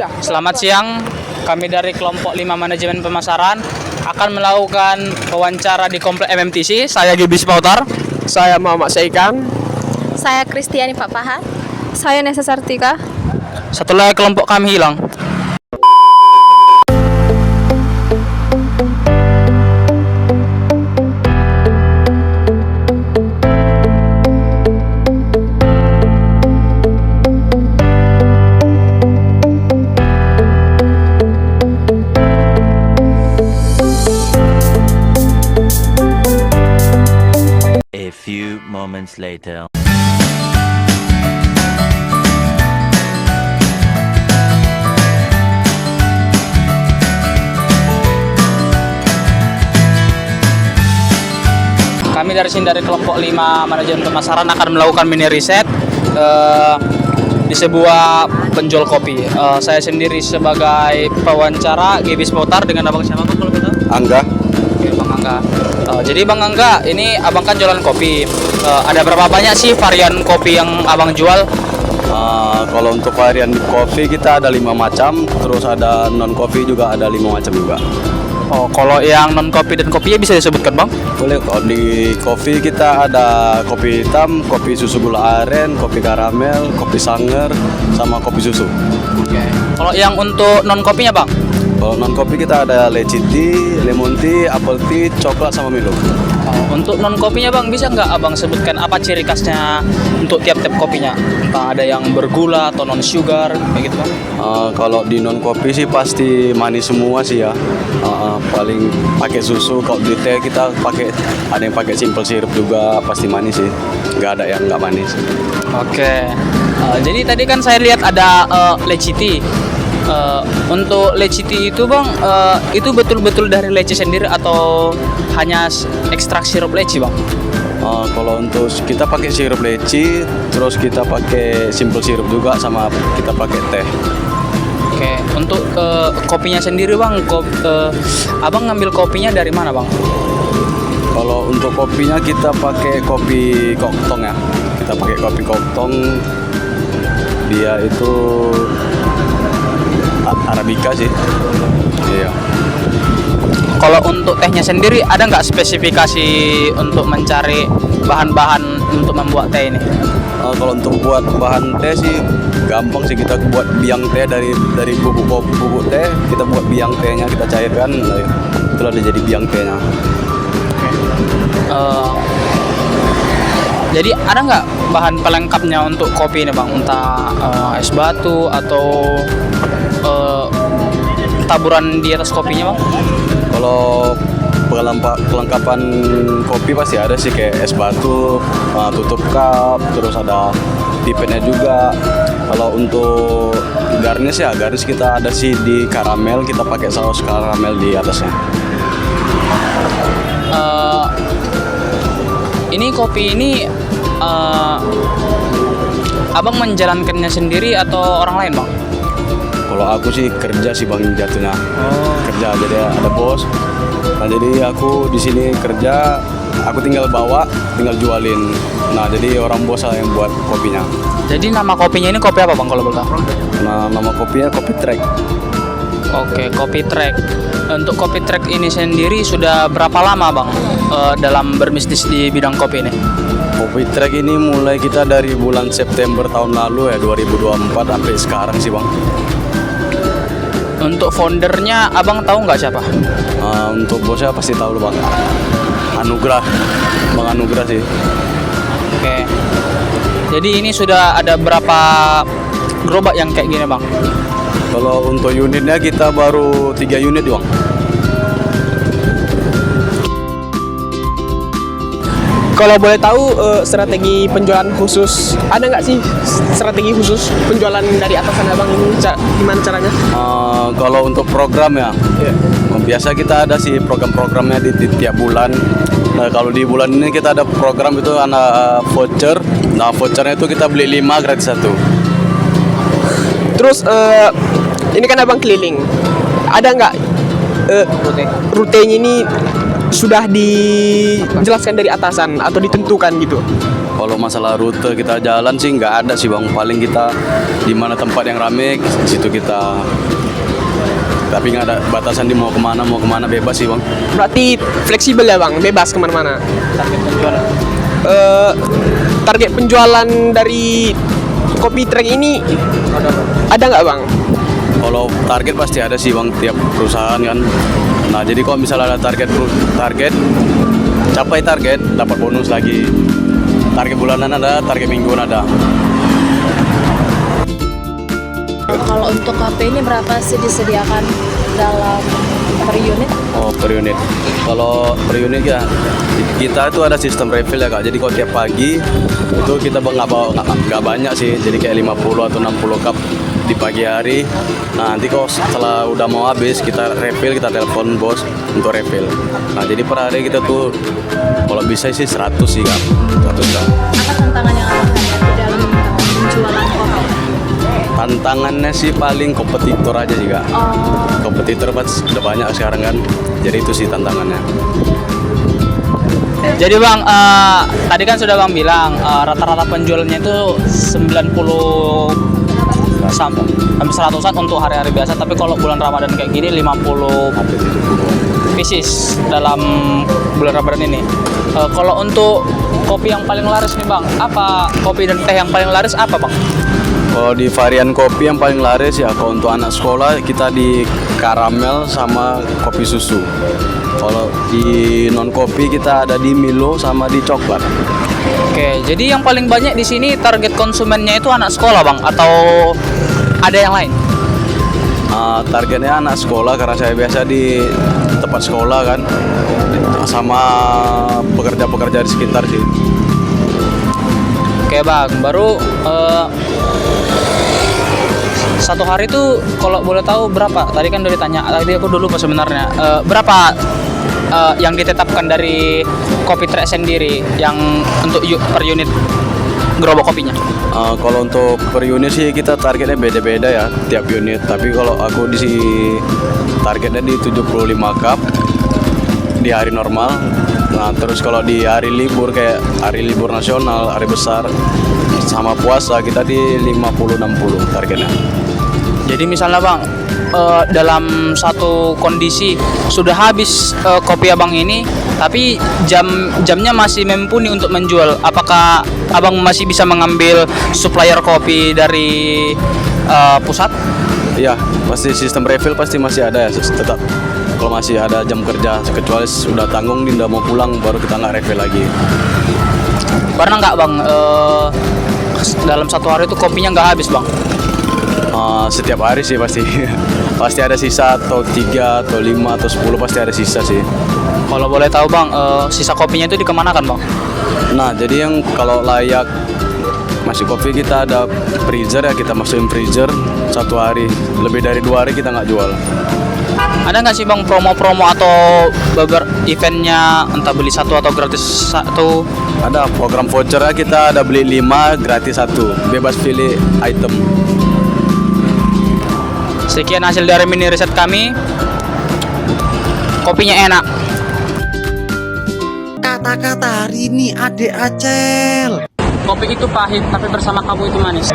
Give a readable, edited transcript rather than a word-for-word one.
Selamat siang, kami dari kelompok 5 Manajemen Pemasaran akan melakukan wawancara di Komplek MMTC. Saya Gibis Pautar. Saya Muhammad Saikan. Saya Kristiani Pak Pahat. Saya Nesa Sartika. Setelah kelompok kami hilang. A few moments later. Kami dari sini dari kelompok 5 Manajemen Pemasaran akan melakukan mini riset di sebuah penjual kopi. Saya sendiri sebagai pewawancara Gibis Pautar dengan abang siapa Bang, kalau kita? Angga. Oke, Bang Angga. Jadi Bang Angga, ini abang kan jualan kopi. Ada berapa banyak sih varian kopi yang abang jual? Kalau untuk varian kopi kita ada 5 macam, terus ada non kopi juga ada 5 macam juga. Oh, kalau yang non kopi dan kopinya bisa disebutkan Bang? Boleh. Kalau di kopi kita ada kopi hitam, kopi susu gula aren, kopi karamel, kopi sanger, sama kopi susu. Oke. Kalau yang untuk non kopinya Bang? Kalau non kopi kita ada leci tea, lemon tea, apple tea, coklat sama Milo. Untuk non kopinya Bang, bisa nggak abang sebutkan apa ciri khasnya untuk tiap-tiap kopinya? Entah ada yang bergula atau non sugar, kayak gitu Bang? Kalau di non kopi sih pasti manis semua sih ya. Paling pakai susu. Kalau di teh kita pakai, ada yang pakai simple syrup juga, pasti manis sih. Nggak ada yang nggak manis. Oke. Jadi tadi kan saya lihat ada leci tea. Untuk leci tea itu Bang, itu betul-betul dari leci sendiri atau hanya ekstrak sirup leci Bang? Kalau untuk kita pakai sirup leci, terus kita pakai simple syrup juga, sama kita pakai teh. Oke. Untuk kopinya sendiri Bang, abang ngambil kopinya dari mana Bang? Kalau untuk kopinya kita pakai kopi koktong ya. Kita pakai kopi koktong. Dia itu Arabica sih. Iya. Kalau untuk tehnya sendiri ada nggak spesifikasi untuk mencari bahan-bahan untuk membuat teh ini? Kalau untuk buat bahan teh sih gampang sih, kita buat biang teh dari bubuk teh, kita buat biang tehnya, kita cairkan, itulah dia jadi biang tehnya. Jadi ada nggak bahan pelengkapnya untuk kopi ini Bang? Entah es batu atau taburan di atas kopinya Bang? Kalau kelengkapan kopi pasti ada sih, kayak es batu, tutup cup, terus ada pipetnya juga. Kalau untuk garnish ya, garnish kita ada sih di karamel, kita pakai saus karamel di atasnya. Ini kopi ini abang menjalankannya sendiri atau orang lain Bang? Kalau aku sih kerja sih Bang, jatuhnya. Kerja, jadi ada bos. Nah, jadi aku di sini kerja, aku tinggal bawa, tinggal jualin. Nah, jadi orang bos lah yang buat kopinya. Jadi nama kopinya ini kopi apa Bang kalau boleh tahu? Nah, nama kopinya Kopi Trek. Oke, Kopi Trek. Untuk Kopi Trek ini sendiri sudah berapa lama Bang dalam berbisnis di bidang kopi ini? Kopi Trek ini mulai kita dari bulan September tahun lalu ya, 2024 sampai sekarang sih Bang. Untuk foundernya abang tahu nggak siapa? Untuk bosnya pasti tahu loh Bang. Anugrah, Bang Anugrah sih. Oke. Jadi ini sudah ada berapa gerobak yang kayak gini Bang? Kalau untuk unitnya kita baru 3 unit Bang. Kalau boleh tahu strategi penjualan khusus, ada nggak sih strategi khusus penjualan dari atasan abang ini? Gimana caranya? Kalau untuk program ya, biasa kita ada sih program-programnya di tiap bulan. Nah, kalau di bulan ini kita ada program itu anak voucher. Nah, vouchernya itu kita beli 5 gratis 1. Terus ini kan abang keliling, ada nggak rutenya ini sudah dijelaskan dari atasan atau ditentukan gitu? Kalau masalah rute kita jalan sih nggak ada sih bang. Paling kita di mana tempat yang rame, situ kita. Tapi nggak ada batasan di mau kemana bebas sih bang. Berarti fleksibel ya bang, bebas kemana-mana. Target penjualan. Target penjualan dari kopi trek ini ada nggak bang? Kalau target pasti ada sih bang, tiap perusahaan kan. Nah jadi kalau misalnya ada target, capai target, dapat bonus lagi. Target bulanan ada, target mingguan ada. Kalau untuk kopi ini berapa sih disediakan dalam per unit? Oh per unit. Kalau per unit ya kita itu ada sistem refill ya kak. Jadi kalau tiap pagi itu kita nggak banyak sih. Jadi kayak 50 atau 60 cup di pagi hari. Nah nanti kalau setelah udah mau habis kita refill, kita telepon bos untuk refill. Nah jadi per hari kita tuh kalau bisa sih 100 sih kak. 100 kak. Apa tantangan yang abang hadapi dalam penjualan kopi? Tantangannya sih paling kompetitor aja sih kak. Kompetitor udah banyak sekarang kan. Jadi itu sih tantangannya. Jadi bang, tadi kan sudah bang bilang rata-rata penjualannya itu 90 sampai 100-an untuk hari-hari biasa. Tapi kalau bulan Ramadan kayak gini 50 pieces dalam bulan Ramadan ini. Kalau untuk kopi yang paling laris nih bang, apa kopi dan teh yang paling laris apa bang? Kalau di varian kopi yang paling laris ya kalau untuk anak sekolah kita di karamel sama kopi susu. Kalau di non kopi kita ada di Milo sama di coklat. Oke, jadi yang paling banyak di sini target konsumennya itu anak sekolah bang atau ada yang lain? Targetnya anak sekolah karena saya biasa di tempat sekolah kan, sama pekerja-pekerja di sekitar sih. Oke bang, baru satu hari tuh kalau boleh tahu berapa? Tadi kan udah ditanya, tadi aku dulu pas sebenarnya berapa yang ditetapkan dari kopi trek sendiri yang untuk per unit gerobak kopinya? Kalau untuk per unit sih kita targetnya beda-beda ya tiap unit. Tapi kalau aku di targetnya di 75 cup di hari normal. Nah terus kalau di hari libur kayak hari libur nasional, hari besar sama puasa kita di 50-60 targetnya. Jadi misalnya bang, dalam satu kondisi sudah habis kopi abang ini, tapi jamnya masih mumpuni untuk menjual. Apakah abang masih bisa mengambil supplier kopi dari pusat? Iya, pasti sistem refill pasti masih ada ya tetap. Kalau masih ada jam kerja, kecuali sudah tanggung dia udah mau pulang baru kita nggak refill lagi. Pernah nggak bang dalam satu hari itu kopinya nggak habis bang? Setiap hari sih pasti pasti ada sisa atau 3 atau 5 atau 10 pasti ada sisa sih. Kalau boleh tahu bang, sisa kopinya itu dikemanakan bang? Nah jadi yang kalau layak masih kopi kita ada freezer ya, kita masukin freezer satu hari, lebih dari 2 hari kita nggak jual. Ada nggak sih bang promo-promo atau beberapa eventnya, entah beli satu atau gratis satu? Ada program voucher kita, ada beli 5 gratis 1, bebas pilih item. Sekian hasil dari mini riset kami. Kopinya enak. Kata-kata hari ini Adek Acel. Kopi itu pahit, tapi bersama kamu itu manis.